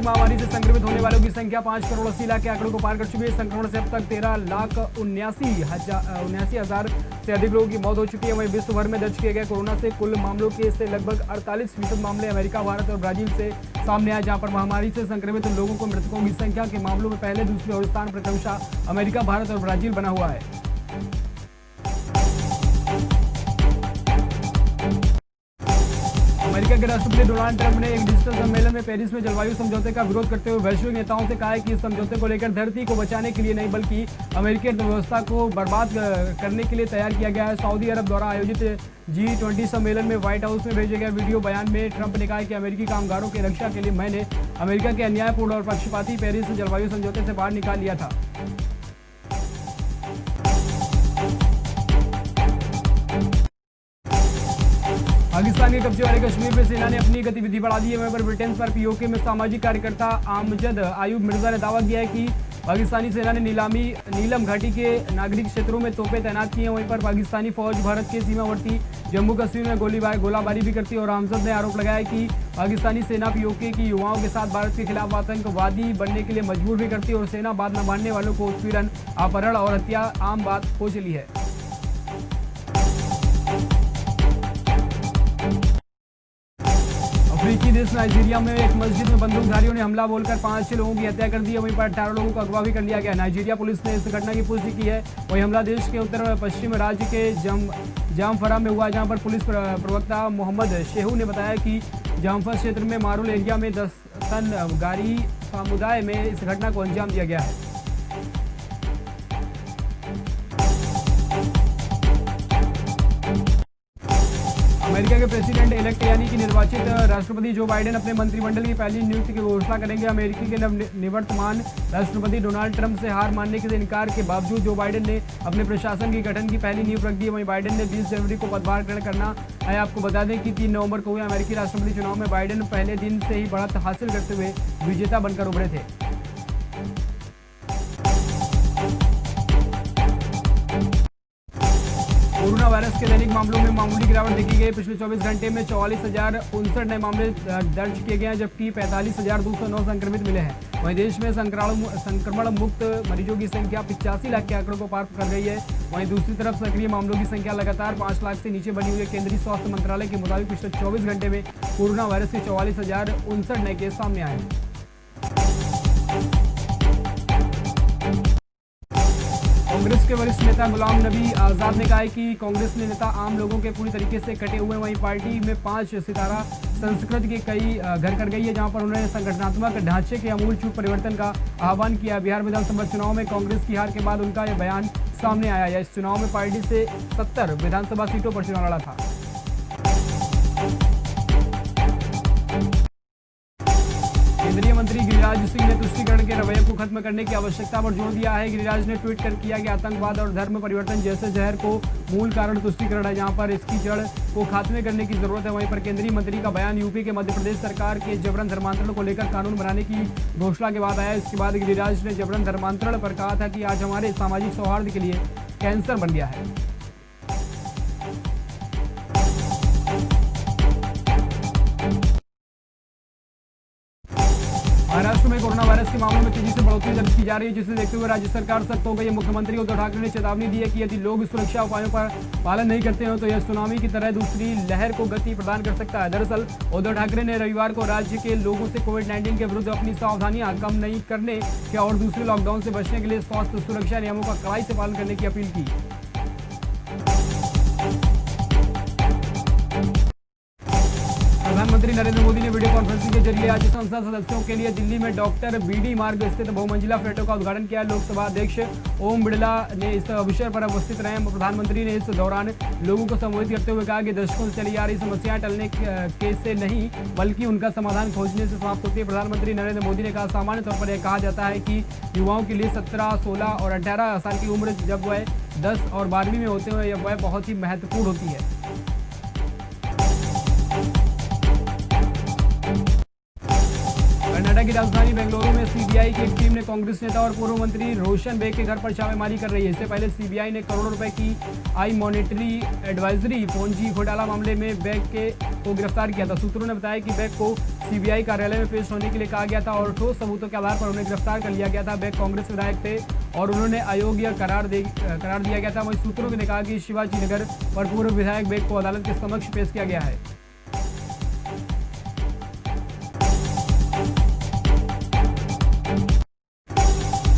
महामारी से संक्रमित होने वालों की संख्या 5 करोड़ 80 लाख के आंकड़े को पार कर चुकी है। संक्रमण से अब तक 13,79,000 से अधिक लोगों की मौत हो चुकी है। वहीं विश्व भर में दर्ज किए गए कोरोना से कुल मामलों के से लगभग 48% मामले अमेरिका, भारत और ब्राजील से सामने आए, जहां पर महामारी से संक्रमित लोगों को मृतकों की संख्या के मामलों में पहले, दूसरे और स्थान पर क्रमशः अमेरिका, भारत और ब्राजील बना हुआ है। अमेरिका के राष्ट्रपति डोनाल्ड ट्रंप ने एक डिजिटल सम्मेलन में पेरिस में जलवायु समझौते का विरोध करते हुए वैश्विक नेताओं से कहा है कि इस समझौते को लेकर धरती को बचाने के लिए नहीं बल्कि अमेरिकी अर्थव्यवस्था को बर्बाद करने के लिए तैयार किया गया है। सऊदी अरब द्वारा आयोजित G20 सम्मेलन में व्हाइट हाउस में भेजे गए वीडियो बयान में ट्रंप ने कहा कि अमेरिकी कामगारों की रक्षा के लिए मैंने अमेरिका के अन्यायपूर्ण और पक्षपाती पेरिस जलवायु समझौते से बाहर निकाल लिया था। पाकिस्तान के कब्जे वाले कश्मीर में सेना ने अपनी गतिविधि बढ़ा दी है। वहीं पर ब्रिटेन पर पीओके में सामाजिक कार्यकर्ता आमजद आयूब मिर्जा ने दावा किया है कि पाकिस्तानी सेना ने नीलम घाटी के नागरिक क्षेत्रों में तोपें तैनात की हैं। वहीं पर पाकिस्तानी फौज भारत के सीमावर्ती जम्मू कश्मीर में गोलाबारी भी करती है और आमजद ने आरोप लगाया कि पाकिस्तानी सेना पीओके की युवाओं के साथ भारत के खिलाफ आतंकवादी बनने के लिए मजबूर भी करती है और सेना बात न मानने वालों को उत्पीड़न, अपहरण और हत्या आम बात हो चली है। अफ्रीकी देश नाइजीरिया में एक मस्जिद में बंदूकधारियों ने हमला बोलकर 5-6 लोगों की हत्या कर दी है। वहीं पर 18 लोगों को अगवा भी कर लिया गया। नाइजीरिया पुलिस ने इस घटना की पुष्टि की है। वहीं हमला देश के उत्तर पश्चिम राज्य के जामफरा में हुआ, जहां पर पुलिस प्रवक्ता मोहम्मद शेहू ने बताया कि जामफर क्षेत्र में मारुल एरिया में 10 तन गारी समुदाय में इस घटना को अंजाम दिया गया है। अमेरिका के प्रेसिडेंट इलेक्ट यानी कि निर्वाचित राष्ट्रपति जो बाइडेन अपने मंत्रिमंडल की पहली नियुक्ति की घोषणा करेंगे। अमेरिकी के निवर्तमान राष्ट्रपति डोनाल्ड ट्रंप से हार मानने के इनकार के बावजूद जो बाइडेन ने अपने प्रशासन की गठन की पहली नींव रख दी है। वहीं बाइडेन ने 20 जनवरी को पदभार ग्रहण करना है। आपको बता दें कि 3 नवंबर को हुए अमेरिकी राष्ट्रपति चुनाव में बाइडेन पहले दिन से ही बढ़त हासिल करते हुए विजेता बनकर उभरे थे। कोरोना वायरस के दैनिक मामलों में मामूली गिरावट देखी गई। पिछले 24 घंटे में 44,059 नए मामले दर्ज किए गए हैं, जबकि 45,209 संक्रमित मिले हैं। वहीं देश में संक्रमण मुक्त मरीजों की संख्या 85 लाख के आंकड़ों को पार कर गई है। वहीं दूसरी तरफ सक्रिय मामलों की संख्या लगातार 5 लाख से नीचे बनी हुई है। केंद्रीय स्वास्थ्य मंत्रालय के मुताबिक पिछले 24 घंटे में कोरोना वायरस के 44,059 नए केस सामने आए हैं। कांग्रेस के वरिष्ठ नेता गुलाम नबी आजाद ने कहा है कि कांग्रेस ने नेता आम लोगों के पूरी तरीके से कटे हुए। वहीं पार्टी में 5 सितारा संस्कृति के कई घर कर गई है, जहां पर उन्होंने संगठनात्मक ढांचे के आमूल परिवर्तन का आह्वान किया। बिहार विधानसभा चुनाव में कांग्रेस की हार के बाद उनका यह बयान सामने आया है। इस चुनाव में पार्टी से 70 विधानसभा सीटों पर चुनाव लड़ा था। केंद्रीय मंत्री गिरिराज सिंह ने तुष्टीकरण के रवैये को खत्म करने की आवश्यकता पर जोर दिया है। गिरिराज ने ट्वीट कर किया कि आतंकवाद और धर्म परिवर्तन जैसे जहर को मूल कारण तुष्टीकरण है, जहां पर इसकी जड़ को खात्मे करने की जरूरत है। वहीं पर केंद्रीय मंत्री का बयान यूपी के मध्य प्रदेश सरकार के जबरन धर्मांतरण को लेकर कानून बनाने की घोषणा के बाद आया। इसके बाद गिरिराज ने जबरन धर्मांतरण पर कहा था कि आज हमारे सामाजिक सौहार्द के लिए कैंसर बन गया है। महाराष्ट्र में कोरोना वायरस के मामलों में तेजी से बढ़ोतरी दर्ज की जा रही है, जिसे देखते हुए राज्य सरकार सख्त हो गई है। मुख्यमंत्री उद्धव ठाकरे ने चेतावनी दी है कि यदि लोग सुरक्षा उपायों पर पालन नहीं करते हैं तो यह सुनामी की तरह दूसरी लहर को गति प्रदान कर सकता है। दरअसल उद्धव ठाकरे ने रविवार को राज्य के लोगों से कोविड-19 के विरुद्ध अपनी सावधानियां कम नहीं करने के और दूसरे लॉकडाउन से बचने के लिए स्वास्थ्य सुरक्षा नियमों का कड़ाई से पालन करने की अपील की। प्रधानमंत्री नरेंद्र मोदी ने वीडियो कॉन्फ्रेंसिंग के जरिए आज संसद सदस्यों के लिए दिल्ली में डॉक्टर बीडी मार्ग स्थित बहुमंजिला फ्लैटों का उद्घाटन किया। लोकसभा अध्यक्ष ओम बिड़ला ने इस अवसर पर उपस्थित रहे। प्रधानमंत्री ने इस दौरान लोगों को संबोधित करते हुए कहा कि दशकों से चली आ रही समस्याएं टलने के से नहीं बल्कि उनका समाधान खोजने से समाप्त होती है। प्रधानमंत्री नरेंद्र मोदी ने कहा, सामान्य तौर पर यह कहा जाता है कि युवाओं के लिए 17, 16 और 18 साल की उम्र जब वह 10 और 12वीं में होते हैं वह बहुत ही महत्वपूर्ण होती है। कर्नाटक कि राजधानी बेंगलुरु में सीबीआई की एक टीम ने कांग्रेस नेता और पूर्व मंत्री रोशन बेग के घर पर छापेमारी कर रही है। इससे पहले सीबीआई ने करोड़ों रुपए की आई मॉनेटरी एडवाइजरी पोंजी घोटाला मामले में बेग को गिरफ्तार किया था। सूत्रों ने बताया कि बेग को सीबीआई कार्यालय में पेश होने के लिए कहा गया था और ठोस सबूतों के आधार पर उन्हें गिरफ्तार कर लिया गया था। बेग कांग्रेस विधायक थे और उन्होंने अयोग्य करार दिया गया था। वहीं सूत्रों ने कहा कि शिवाजी नगर पर पूर्व विधायक बेग को अदालत के समक्ष पेश किया गया है।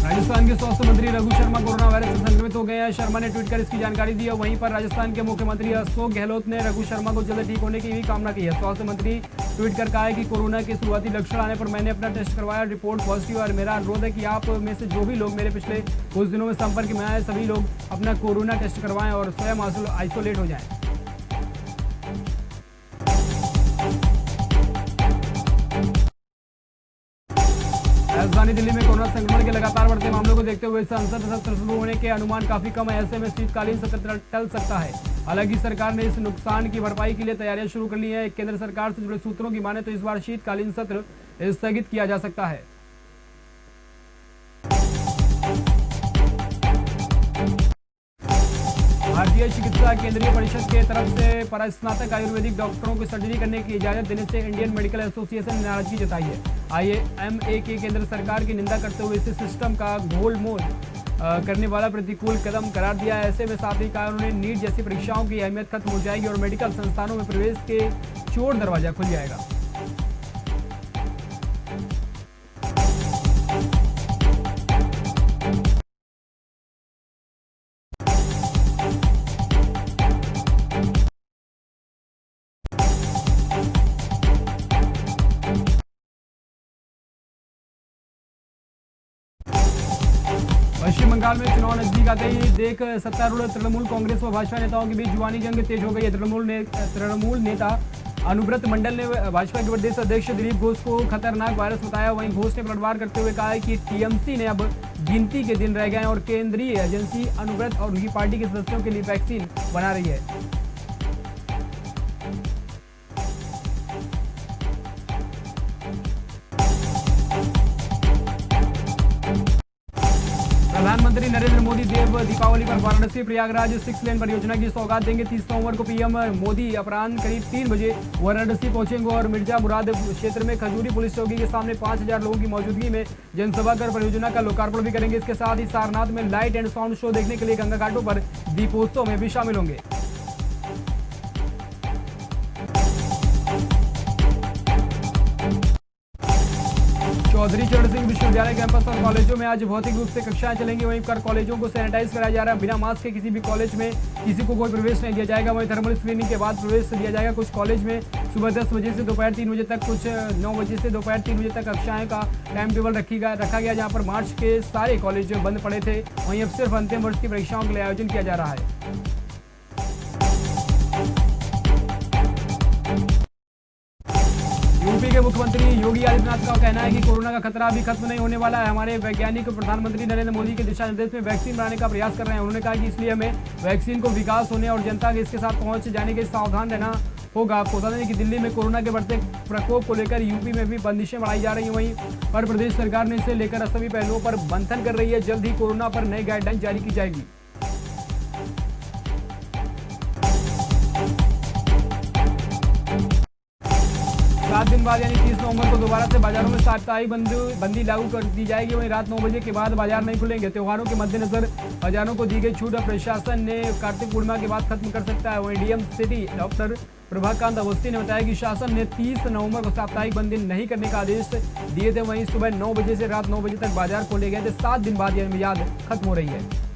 राजस्थान के स्वास्थ्य मंत्री रघु शर्मा कोरोना वायरस से संक्रमित हो गए हैं। शर्मा ने ट्वीट कर इसकी जानकारी दी है। वहीं पर राजस्थान के मुख्यमंत्री अशोक गहलोत ने रघु शर्मा को जल्द ठीक होने की भी कामना की है। स्वास्थ्य मंत्री ट्वीट कर कहा है कि कोरोना के शुरुआती लक्षण आने पर मैंने अपना टेस्ट करवाया, रिपोर्ट पॉजिटिव और मेरा अनुरोध है कि आप में से जो भी लोग मेरे पिछले कुछ दिनों में संपर्क में आए सभी लोग अपना कोरोना टेस्ट करवाएं और स्वयं आइसोलेट हो जाएं। राजधानी दिल्ली में कोरोना संक्रमण के लगातार बढ़ते मामलों को देखते हुए संसद सत्र शुरू होने के अनुमान काफी कम है। ऐसे में शीतकालीन सत्र टल सकता है। हालांकि सरकार ने इस नुकसान की भरपाई के लिए तैयारियां शुरू कर ली हैं। केंद्र सरकार से जुड़े सूत्रों की माने तो इस बार शीतकालीन सत्र स्थगित किया जा सकता है। भारतीय चिकित्सा केंद्रीय परिषद के तरफ से परास्नातक आयुर्वेदिक डॉक्टरों को सर्जरी करने की इजाजत देने से इंडियन मेडिकल एसोसिएशन ने नाराजगी जताई है। आईएमए के केंद्र सरकार की निंदा करते हुए इस सिस्टम का गोलमोल करने वाला प्रतिकूल कदम करार दिया है। ऐसे में साथ ही कहा उन्होंने नीट जैसी परीक्षाओं की अहमियत खत्म हो जाएगी और मेडिकल संस्थानों में प्रवेश के चोर दरवाजा खुल जाएगा। पश्चिम बंगाल में चुनाव नजदीक आते ही देख सत्तारूढ़ तृणमूल कांग्रेस व भाजपा नेताओं के बीच जुबानी जंग तेज हो गई है। तृणमूल नेता अनुव्रत मंडल ने भाजपा के प्रदेश अध्यक्ष दिलीप घोष को खतरनाक वायरस बताया। वहीं घोष ने पलटवार करते हुए कहा है कि टीएमसी ने अब गिनती के दिन रह गए हैं और केंद्रीय एजेंसी अनुव्रत और उनकी पार्टी के सदस्यों के लिए वैक्सीन बना रही है। प्रधानमंत्री नरेंद्र मोदी देव दीपावली पर वाराणसी प्रयागराज 6 लेन परियोजना की सौगात देंगे। 30 नवंबर को पीएम मोदी अपराह्न करीब 3 बजे वाराणसी पहुंचेंगे और मिर्जा मुराद क्षेत्र में खजूरी पुलिस चौकी के सामने 5000 लोगों की मौजूदगी में जनसभा कर परियोजना का लोकार्पण भी करेंगे। इसके साथ ही सारनाथ में लाइट एंड साउंड शो देखने के लिए गंगा घाटों पर दीपोत्सव में भी शामिल होंगे। चौधरी चरण सिंह विश्वविद्यालय कैंपस और कॉलेजों में आज भौतिक रूप से कक्षाएं चलेंगी। वहीं कर कॉलेजों को सैनिटाइज कराया जा रहा है। बिना मास्क के किसी भी कॉलेज में किसी को कोई प्रवेश नहीं दिया जाएगा। वहीं थर्मल स्क्रीनिंग के बाद प्रवेश दिया जाएगा। कुछ कॉलेज में सुबह 10 बजे से दोपहर 3 बजे तक, कुछ 9 बजे से दोपहर 3 बजे तक कक्षाएं का टाइम टेबल रखा गया। जहाँ पर मार्च के सारे कॉलेज बंद पड़े थे, वहीं अब सिर्फ अंतिम वर्ष की परीक्षाओं के लिए आयोजन किया जा रहा है। यूपी के मुख्यमंत्री योगी आदित्यनाथ का कहना है कि कोरोना का खतरा अभी खत्म नहीं होने वाला है। हमारे वैज्ञानिक प्रधानमंत्री नरेंद्र मोदी के दिशा निर्देश में वैक्सीन बनाने का प्रयास कर रहे हैं। उन्होंने कहा कि इसलिए हमें वैक्सीन को विकास होने और जनता के इसके साथ पहुंच जाने के सावधान रहना होगा। आपको बता दें कि दिल्ली में कोरोना के बढ़ते प्रकोप को लेकर यूपी में भी बंदिशें बढ़ाई जा रही हैं। वहीं पर प्रदेश सरकार ने इसे लेकर सभी पहलुओं पर मंथन कर रही है। जल्द ही कोरोना पर नई गाइडलाइन जारी की जाएगी। 7 दिन बाद यानी 30 नवंबर को दोबारा से बाजारों में साप्ताहिक बंदी लागू कर दी जाएगी। वहीं रात 9 बजे के बाद बाजार नहीं खुलेंगे। त्योहारों के मद्देनजर बाजारों को दी गई छूट प्रशासन ने कार्तिक पूर्णिमा के बाद खत्म कर सकता है। वहीं डीएम सिटी डॉक्टर प्रभाकांत अवस्थी ने बताया कि शासन ने 30 नवंबर को साप्ताहिक बंदी नहीं करने का आदेश दिए थे। वहीं सुबह 9 बजे से रात 9 बजे तक बाजार खोले गए थे। 7 दिन बाद यह मियाद खत्म हो रही है।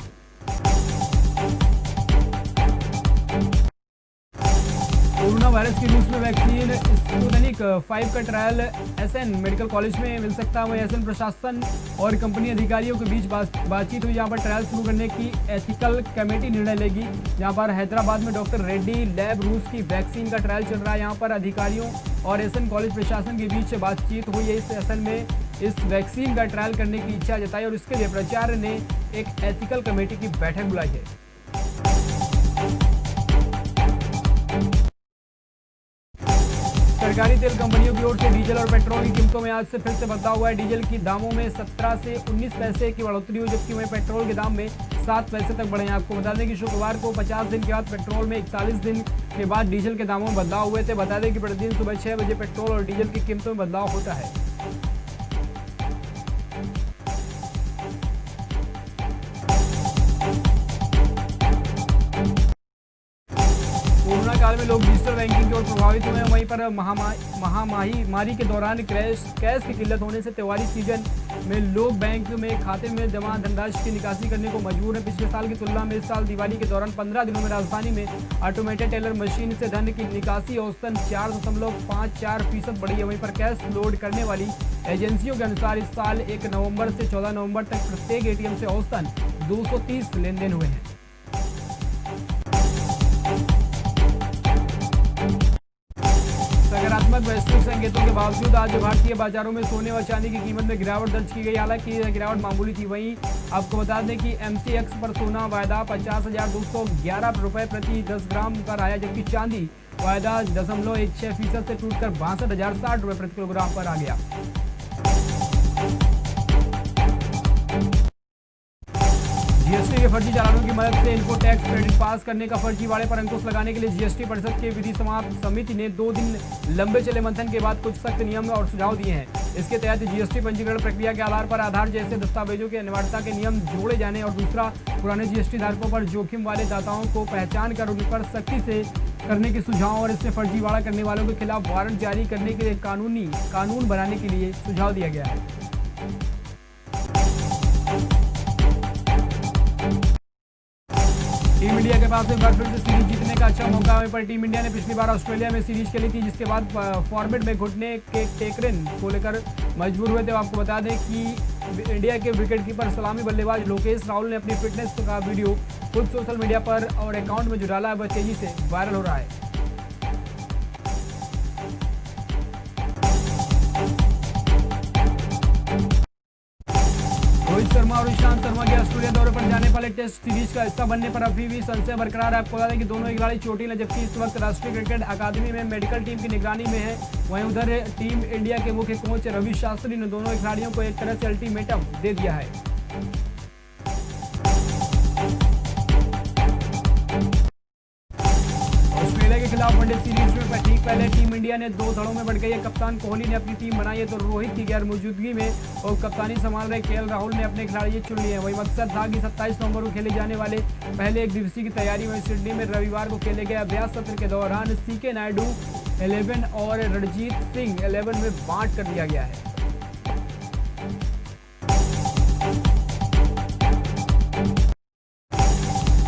कोरोना वायरस की रूस में वैक्सीन स्पुतनिक 5 का ट्रायल एसएन मेडिकल कॉलेज में मिल सकता है। वहीं एसएन प्रशासन और कंपनी अधिकारियों के बीच बातचीत हुई। यहाँ पर ट्रायल शुरू करने की एथिकल कमेटी निर्णय लेगी। यहाँ पर हैदराबाद में डॉक्टर रेड्डी लैब रूस की वैक्सीन का ट्रायल चल रहा है। यहाँ पर अधिकारियों और एसएन कॉलेज प्रशासन के बीच बातचीत हुई है। इस एसएन में इस वैक्सीन का ट्रायल करने की इच्छा जताई और इसके लिए प्राचार्य ने एक एथिकल कमेटी की बैठक बुलाई है। सरकार सरकारी तेल कंपनियों की ओर से डीजल और पेट्रोल की कीमतों में आज से फिर से बदलाव हुआ है। डीजल की दामों में 17 से 19 पैसे की बढ़ोतरी हुई, जबकि वहीं पेट्रोल के दाम में 7 पैसे तक बढ़े हैं। आपको बता दें कि शुक्रवार को 50 दिन के बाद पेट्रोल में 41 दिन के बाद डीजल के दामों में बदलाव हुए थे। बता दें कि प्रतिदिन सुबह 6 बजे पेट्रोल और डीजल की कीमतों में बदलाव होता है। कोरोना काल में लोग डिजिटल बैंकिंग की ओर प्रभावित हुए हैं। वहीं पर महामारी के दौरान कैश की किल्लत होने से त्योहारी सीजन में लोग बैंक में खाते में जमा धनराशि की निकासी करने को मजबूर है। पिछले साल की तुलना में इस साल दिवाली के दौरान 15 दिनों में राजधानी में ऑटोमेटेड टेलर मशीन से धन की निकासी औसतन 4.54% बढ़ी है। वहीं पर कैश लोड करने वाली एजेंसियों के अनुसार इस साल 1 नवंबर से 14 नवंबर तक प्रत्येक एटीएम से औसतन 230 लेन देन हुए हैं। सकारात्मक वैश्विक संकेतों के बावजूद आज भारतीय बाजारों में सोने और चांदी की कीमत में गिरावट दर्ज की गई। हालांकि यह गिरावट मामूली थी। वहीं आपको बता दें कि MCX पर सोना वायदा 50,211 रुपये प्रति 10 ग्राम पर आया, जबकि चांदी वायदा 0.16% से टूटकर 62,060 रुपये प्रति किलोग्राम पर आ गया। जीएसटी के फर्जी चालानों की मदद से इनको टैक्स क्रेडिट पास करने का फर्जीवाड़े पर अंकुश लगाने के लिए जीएसटी परिषद के विधि समिति ने 2 दिन लंबे चले मंथन के बाद कुछ सख्त नियम और सुझाव दिए हैं। इसके तहत जीएसटी पंजीकरण प्रक्रिया के आधार पर आधार जैसे दस्तावेजों की अनिवार्यता के नियम जोड़े जाने और दूसरा पुराने जीएसटी धारकों पर जोखिम वाले दाताओं को पहचान कर उन पर सख्ती से करने के सुझाव और इससे फर्जीवाड़ा करने वालों के खिलाफ वारंट जारी करने के लिए कानून बनाने के लिए सुझाव दिया गया है। टीम इंडिया के पास एक बार फिर से सीरीज जीतने का अच्छा मौका है। पर टीम इंडिया ने पिछली बार ऑस्ट्रेलिया में सीरीज खेली थी, जिसके बाद फॉर्मेट में घुटने के टेकरन को लेकर मजबूर हुए थे। आपको बता दें कि इंडिया के विकेटकीपर सलामी बल्लेबाज लोकेश राहुल ने अपनी फिटनेस का वीडियो खुद सोशल मीडिया पर और अकाउंट में जो डाला है वह तेजी से वायरल हो रहा है। रोहित शर्मा और ईशांत शर्मा के ऑस्ट्रेलिया दौरे पर जाने वाले टेस्ट सीरीज का हिस्सा बनने पर अभी भी संशय बरकरार है। आपको बता दें कि दोनों खिलाड़ी चोटिल है, जबकि इस वक्त राष्ट्रीय क्रिकेट अकादमी में मेडिकल टीम की निगरानी में है। वहीं उधर टीम इंडिया के मुख्य कोच रवि शास्त्री ने दोनों खिलाड़ियों को एक तरह से अल्टीमेटम दे दिया है। ऑस्ट्रेलिया के खिलाफ वनडे सीरीज में ठीक पहले टीम इंडिया ने 2 धड़ों में बढ़ गई है। कप्तान कोहली ने अपनी टीम बनाई है, तो रोहित की गैर मौजूदगी में और कप्तानी संभाल रहे KL राहुल ने अपने खिलाड़ी चुन लिए हैं। वही मकसद था कि 27 नवंबर को खेले जाने वाले पहले एक दिवसीय की तैयारी में सिडनी में रविवार को खेले गए अभ्यास सत्र के दौरान CK नायडू 11 और रणजीत सिंह 11 में बांट कर दिया गया है।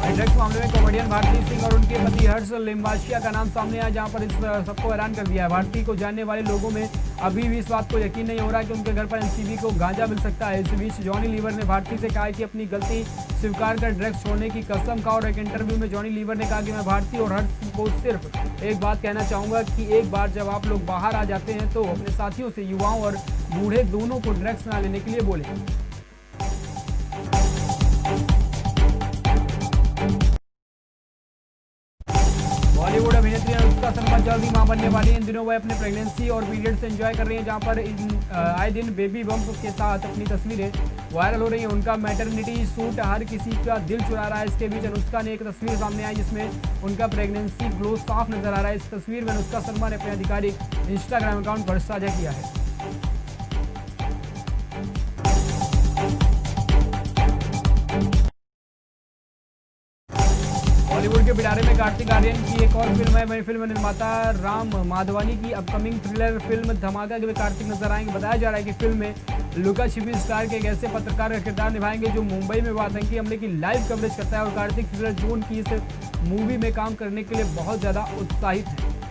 ड्रग्स मामले में कॉमेडियन भारती सिंह और उनके पति हर्ष लिम्बाशिया का नाम सामने आया, जहां पर इस सबको हैरान कर दिया है। भारती को जानने वाले लोगों में अभी भी इस बात को यकीन नहीं हो रहा कि उनके घर पर NCB को गांजा मिल सकता है। इस बीच जॉनी लीवर ने भारती से कहा कि अपनी गलती स्वीकार कर ड्रग्स छोड़ने की कसम खा। और एक इंटरव्यू में जॉनी लीवर ने कहा कि मैं भारती और हर्ष को सिर्फ एक बात कहना चाहूँगा कि एक बार जब आप लोग बाहर आ जाते हैं तो अपने साथियों से युवाओं और बूढ़े दोनों को ड्रग्स ना लेने के लिए बोले। बॉलीवुड अभिनेत्री अनुष्का शर्मा जल्द ही मां बनने वाली है। इन दिनों वह अपने प्रेगनेंसी और पीरियड से एंजॉय कर रही हैं, जहां पर आए दिन बेबी बम्प के साथ अपनी तस्वीरें वायरल हो रही हैं। उनका मैटरनिटी सूट हर किसी का दिल चुरा रहा है। इसके बीच अनुष्का ने एक तस्वीर सामने आई जिसमें उनका प्रेगनेंसी ग्लो साफ नजर आ रहा है। इस तस्वीर में अनुष्का शर्मा ने अपने आधिकारिक इंस्टाग्राम अकाउंट पर साझा किया है। बॉलीवुड के पिटारे में कार्तिक आर्यन की एक और फिल्म है। वही फिल्म निर्माता राम माधवानी की अपकमिंग थ्रिलर फिल्म धमाका के कार्तिक नजर आएंगे। बताया जा रहा है कि फिल्म में लुका छिपी स्टार के एक ऐसे पत्रकार का किरदार निभाएंगे जो मुंबई में आतंकी हमले की लाइव कवरेज करता है। और कार्तिक थ्रिलर जोन की इस मूवी में काम करने के लिए बहुत ज्यादा उत्साहित है।